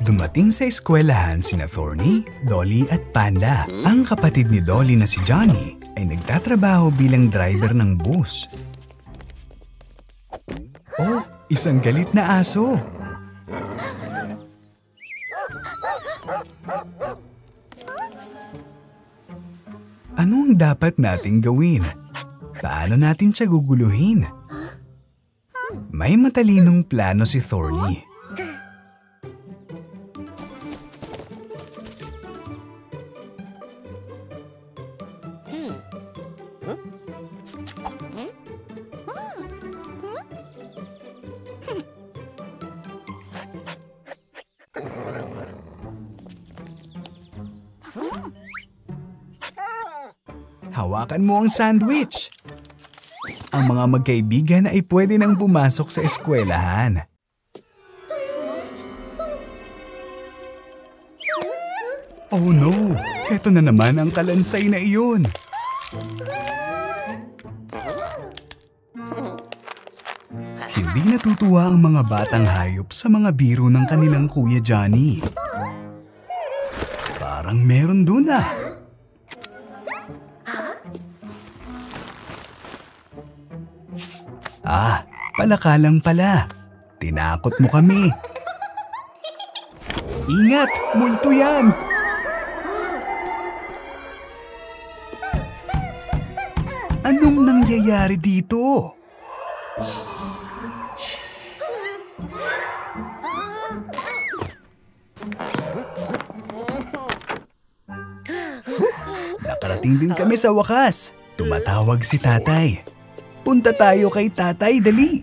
Dumating sa eskwelahan sina Thorny, Dolly at Panda. Ang kapatid ni Dolly na si Johnny ay nagtatrabaho bilang driver ng bus. Oh, isang galit na aso! Ano ang dapat nating gawin? Paano natin siya guguluhin? May matalinong plano si Thorny. Hawakan mo ang sandwich. Ang mga magkaibigan ay pwede nang pumasok sa eskwelahan. Oh no! Eto na naman ang kalansay na iyon. Hindi natutuwa ang mga batang hayop sa mga biro ng kanilang Kuya Johnny. Parang meron dun ah. Ah, palaka lang pala. Tinakot mo kami. Ingat! Multo yan! Anong nangyayari dito? Nakarating din kami sa wakas. Tumatawag si tatay. Punta tayo kay tatay, dali!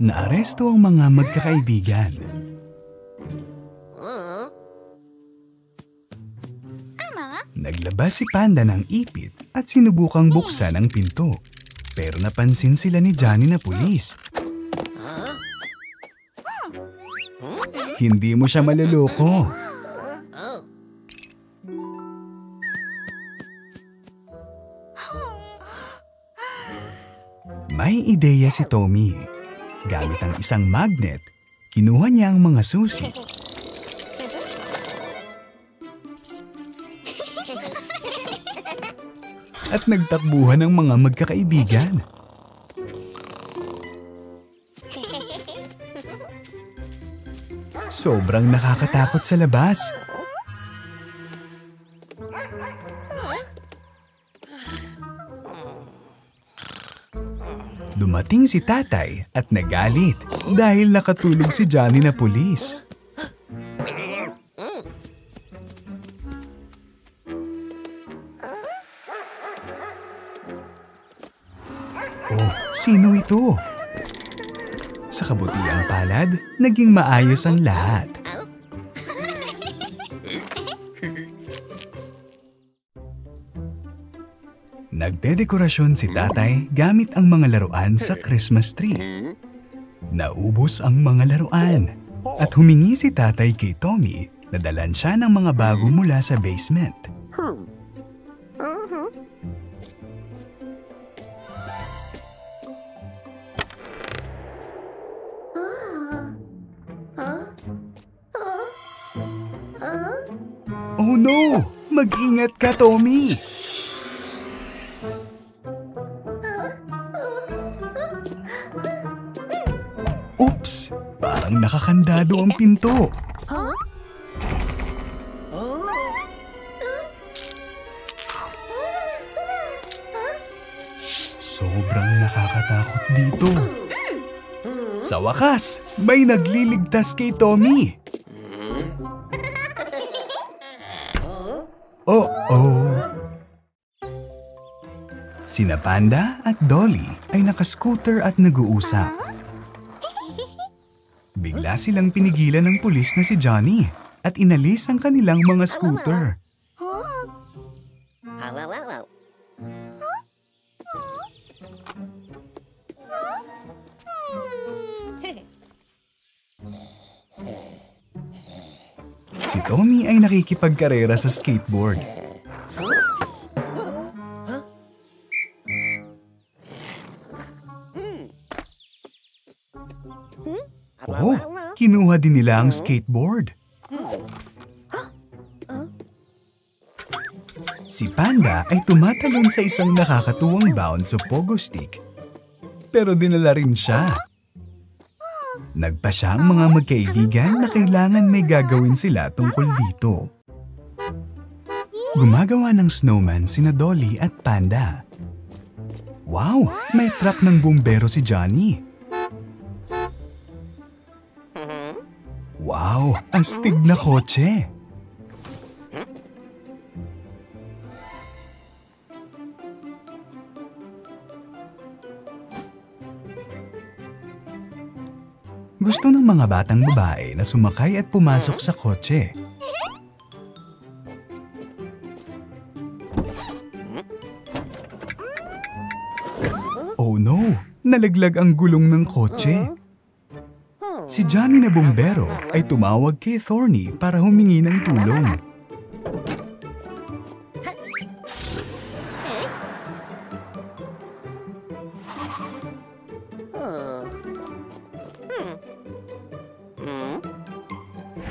Naaresto ang mga magkakaibigan. Naglabas si Panda ng ipit at sinubukang buksan ang pinto. Pero napansin sila ni Johnny na pulis. Hindi mo siya maluloko. May ideya si Tommy. Gamit ang isang magnet, kinuha niya ang mga susi. At nagtakbuhan ang mga magkakaibigan. Sobrang nakakatakot sa labas. Dumating si tatay at nagalit dahil nakatulog si Johnny na pulis. Oh, sino ito? Sa kabutiang palad, naging maayos ang lahat. Nagdedekorasyon si tatay gamit ang mga laruan sa Christmas tree. Naubos ang mga laruan at humingi si tatay kay Tommy na dalan siya ng mga bago mula sa basement. Oh no! Mag-ingat ka, Tommy! Oops! Parang nakakandado ang pinto. Sobrang nakakatakot dito. Sa wakas, may nagliligtas kay Tommy. Oh-oh! Sina Panda at Dolly ay nakascooter at nag-uusap. Bigla silang pinigilan ng pulis na si Johnny at inalis ang kanilang mga scooter. Si Tommy ay nakikipagkarera sa skateboard. Oh, kinuha din nila ang skateboard. Si Panda ay tumatalon sa isang nakakatuwang bound sa pogo stick. Pero dinala rin siya. Nagpa siya ang mga magkaibigan na kailangan may gagawin sila tungkol dito. Gumagawa ng snowman sina Dolly at Panda. Wow! May truck ng bumbero si Johnny. Wow! Astig na kotse! Gusto ng mga batang babae na sumakay at pumasok sa kotse. Oh no! Nalaglag ang gulong ng kotse. Si Johnny na bumbero ay tumawag kay Thorny para humingi ng tulong.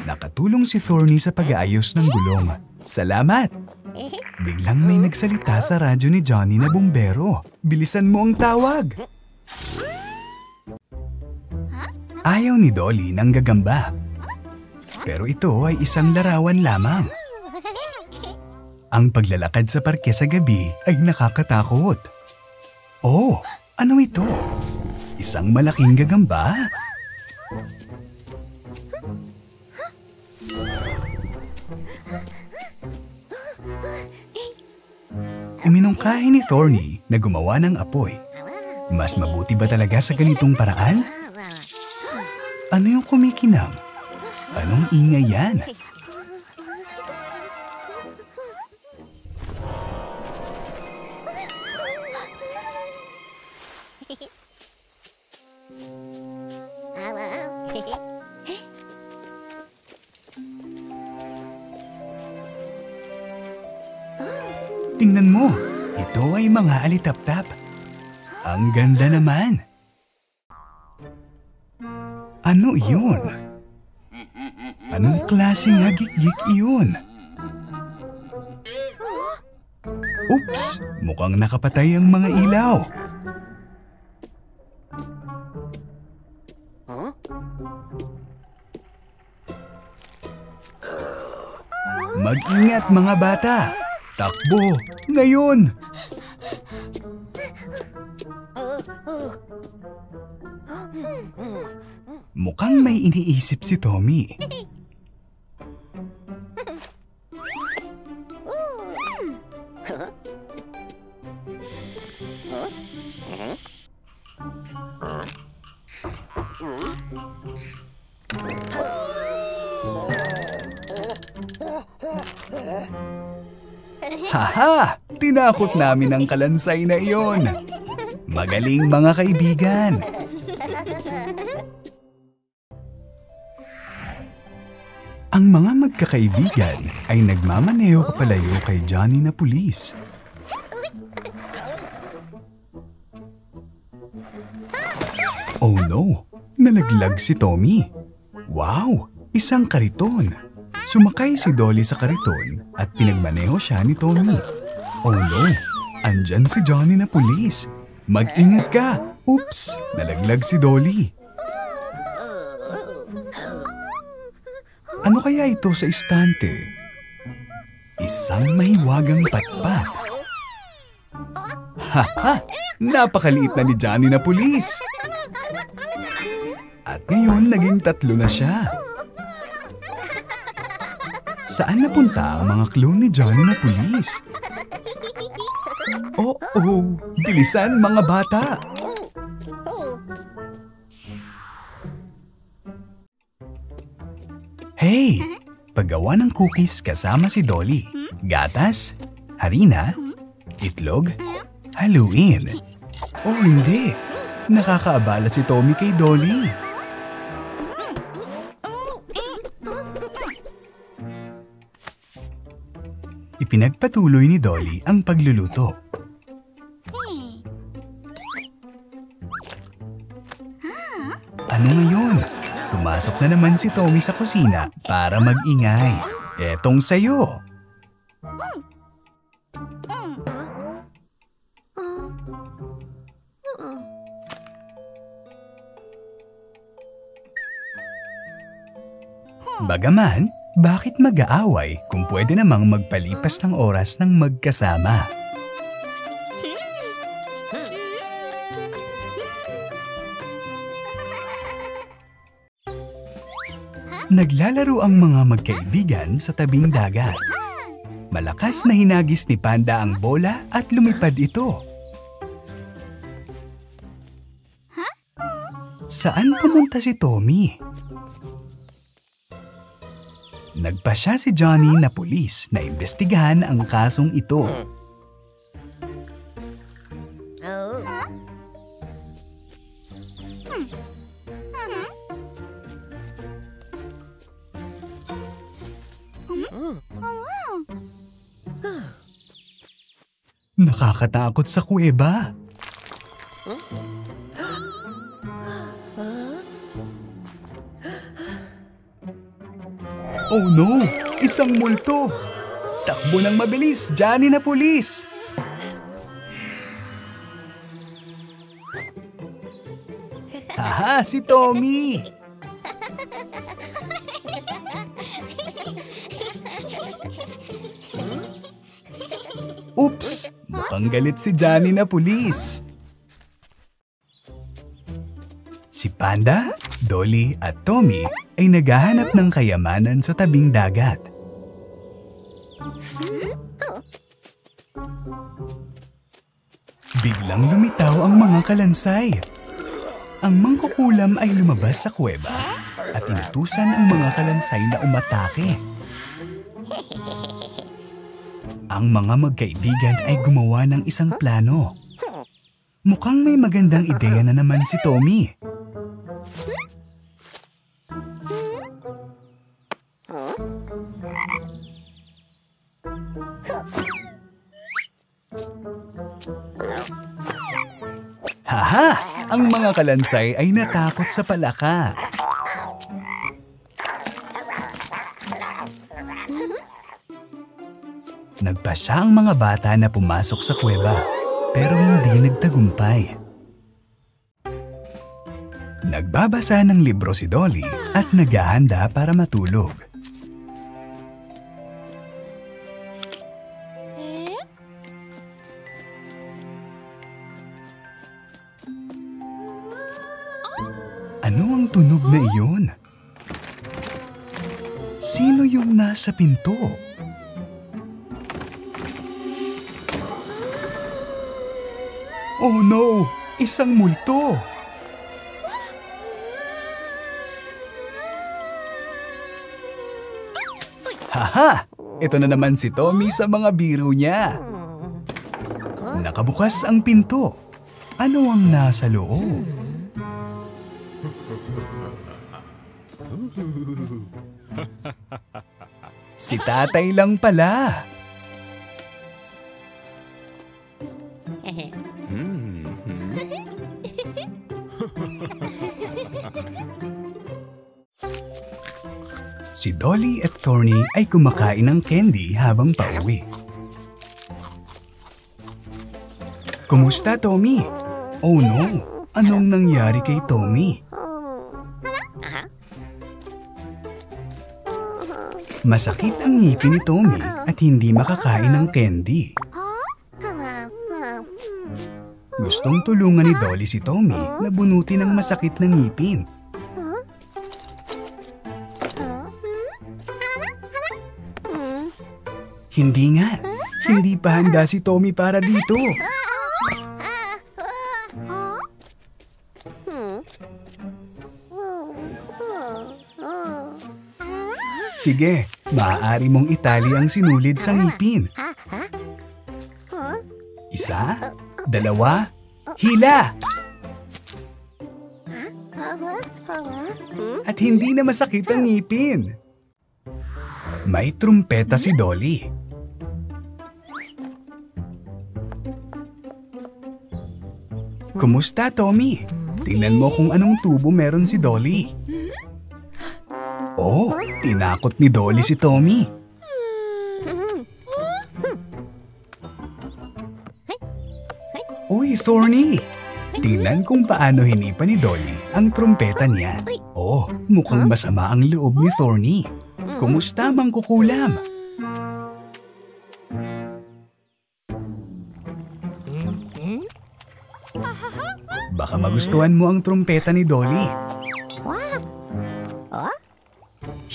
Nakatulong si Thorny sa pag-aayos ng gulong. Salamat! Biglang may nagsalita sa radyo ni Johnny na bumbero. Bilisan mo ang tawag! Ayaw ni Dolly ng gagamba. Pero ito ay isang larawan lamang. Ang paglalakad sa parke sa gabi ay nakakatakot. Oh, ano ito? Isang malaking gagamba? Iminungkahi ni Thorny na gumawa ng apoy. Mas mabuti ba talaga sa ganitong paraan? Ano yung kumikinang? Anong ingay yan? Tingnan mo, ito ay mga alitap-tap. Ang ganda naman. Ano iyon? Anong klaseng hagik-gik iyon? Oops! Mukhang nakapatay ang mga ilaw. Mag-ingat mga bata! Takbo! Ngayon! Mukhang may iniisip si Tommy. Haha! Tinakot namin ang kalansay na iyon. Magaling mga kaibigan. Ang mga magkakaibigan ay nagmamaneho papalayo kay Johnny na pulis. Oh no! Nalaglag si Tommy. Wow! Isang kariton. Sumakay si Dolly sa kariton at pinagmaneho siya ni Tommy. Oh no! Andyan si Johnny na pulis. Mag-ingat ka! Oops! Nalaglag si Dolly. Ano kaya ito sa istante? Isang mahiwagang patpat. Haha! Napakaliit na ni Johnny na pulis. At ngayon naging 3 na siya. Saan napunta ang mga clue ni Johnny na pulis? Oh, bilisan mga bata! Hey! Paggawa ng cookies kasama si Dolly. Gatas, harina, itlog, haluin. Oh hindi! Nakakaabala si Tommy kay Dolly. Ipinagpatuloy ni Dolly ang pagluluto. Ano ngayon? pumasok na naman si Tommy sa kusina para mag-ingay. Etong sayo. Bagaman, bakit mag-aaway kung pwede namang magpalipas ng oras ng magkasama? Naglalaro ang mga magkaibigan sa tabing dagat. Malakas na hinagis ni Panda ang bola at lumipad ito. Saan pumunta si Tommy? Nagpasya si Johnny na pulis na imbestigahan ang kasong ito. Nakakatakot sa kuweba. Oh no! Isang multo! Takbo ng mabilis, Johnny na pulis! Haha, si Tommy! Oops! Mukhang galit si Johnny na pulis. Si Panda, Dolly at Tommy ay naghahanap ng kayamanan sa tabing dagat. Biglang lumitaw ang mga kalansay. Ang mangkukulam ay lumabas sa kuweba at inutusan ang mga kalansay na umatake. Ang mga magkaibigan ay gumawa ng isang plano. Mukhang may magandang ideya na naman si Tommy. Haha! Ang mga kalansay ay natakot sa palaka. Nagpasya ang mga bata na pumasok sa kuweba, pero hindi nagtagumpay. Nagbabasa ng libro si Dolly at naghahanda para matulog. Ano ang tunog na iyon? Sino yung nasa pinto? Oh no! Isang multo! Haha! Ito na naman si Tommy sa mga biro niya. Nakabukas ang pinto. Ano ang nasa loob? Si tatay lang pala. Si Dolly at Thorny ay kumakain ng candy habang pauwi. Kumusta, Tommy? Oh no! Anong nangyari kay Tommy? Masakit ang ngipin ni Tommy at hindi makakain ng candy. Gustong tulungan ni Dolly si Tommy na bunutin ang masakit na ngipin. Hindi nga. Hindi pa handa si Tommy para dito. Sige, maaari mong itali ang sinulid sa ngipin. Isa, dalawa, hila! At hindi na masakit ang ngipin. May trumpeta si Dolly. Kumusta, Tommy? Tingnan mo kung anong tubo meron si Dolly. Oh, tinakot ni Dolly si Tommy. Uy, Thorny! Tingnan kung paano hinipa ni Dolly ang trumpeta niya. Oh, mukhang masama ang loob ni Thorny. Kumusta, mangkukulam? Baka magustuhan mo ang trumpeta ni Dolly.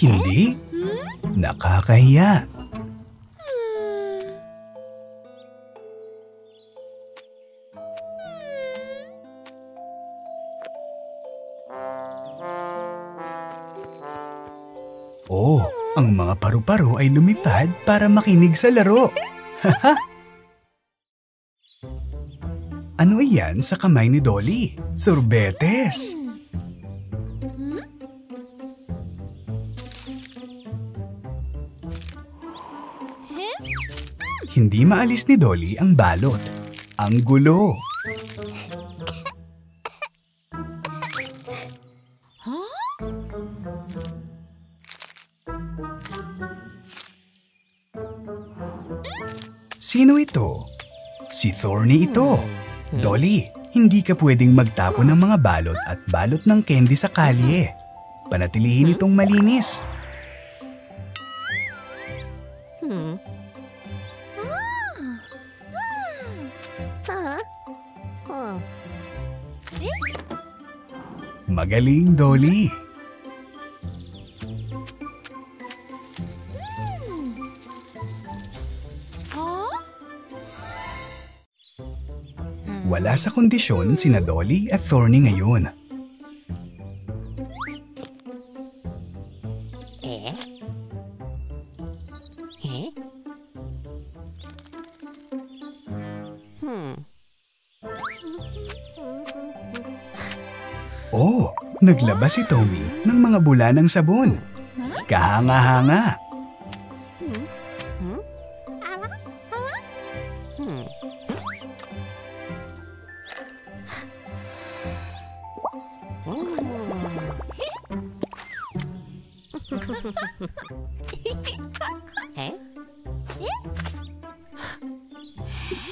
Hindi? Nakakahiya. Oh, ang mga paru-paro ay lumipad para makinig sa laro. Haha! Ano iyan sa kamay ni Dolly? Sorbetes! Hindi maalis ni Dolly ang balot. Ang gulo! Sino ito? Si Thorny ito. Dolly, hindi ka pwedeng magtapon ng mga balot at balot ng candy sa kalye. Panatilihin itong malinis. Magaling, Dolly. Wala sa kondisyon sina Dolly at Thorny ngayon. Oh, naglabas si Tommy ng mga bula ng sabon. Kahanga-hanga.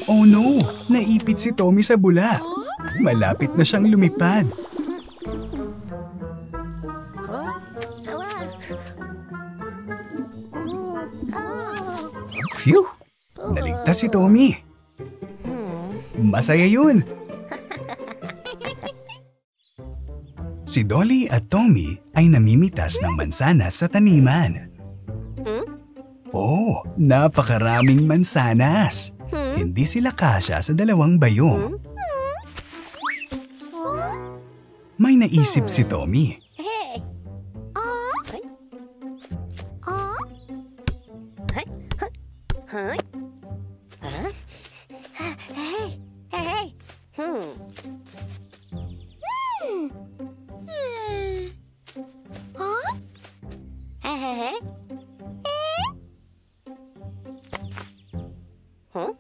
Oh no! Naipit si Tommy sa bula. Malapit na siyang lumipad. Phew! Naligtas si Tommy. Masaya yun. Si Dolly at Tommy ay namimitas ng mansanas sa taniman. Oh, napakaraming mansanas. Hindi sila kasya sa dalawang bayong. May naisip si Tommy.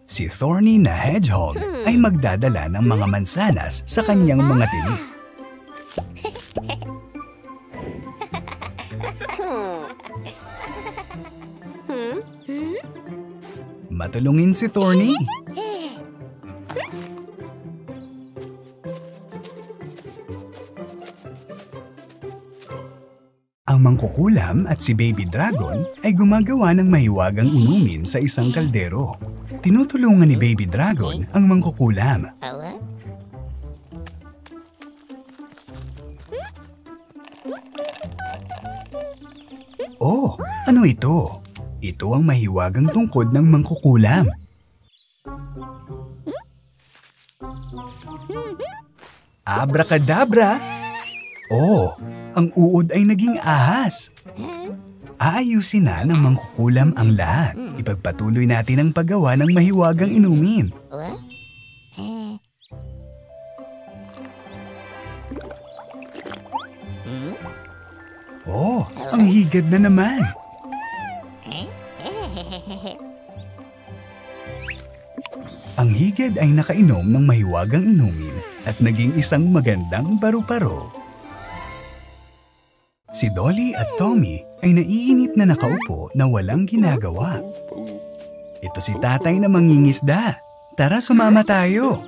Si Thorny na hedgehog ay magdadala ng mga mansanas sa kanyang mga tinik. Matulungin si Thorny. Ang mangkukulam at si Baby Dragon ay gumagawa ng mahiwagang inumin sa isang kaldero. Tinutulungan ni Baby Dragon ang mangkukulam. Oh, ano ito? Ito ang mahiwagang tungkod ng mangkukulam. Abracadabra! Oh, ang uod ay naging ahas. Aayusin na ng mangkukulam ang lahat. Ipagpatuloy natin ang paggawa ng mahiwagang inumin. Oh, ang higad na naman. Ang higad ay nakainom ng mahiwagang inumin at naging isang magandang paru-paro. Si Dolly at Tommy ay naiinip na nakaupo na walang ginagawa. Ito si tatay na mangingisda. Tara, sumama tayo.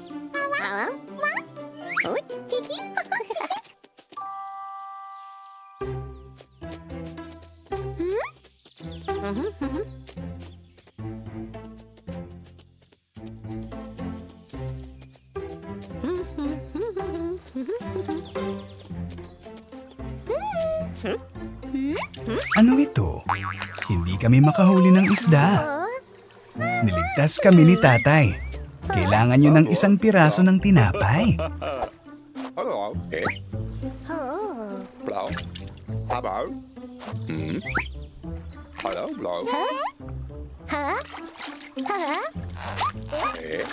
Ano ito? Hindi kami makahuli ng isda. Niligtas kami ni tatay. Kailangan nyo ng isang piraso ng tinapay. Hello. Hello. Hello. Hello. Hello.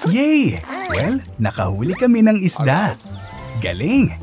Yay! Well, nakahuli kami ng isda. Galing!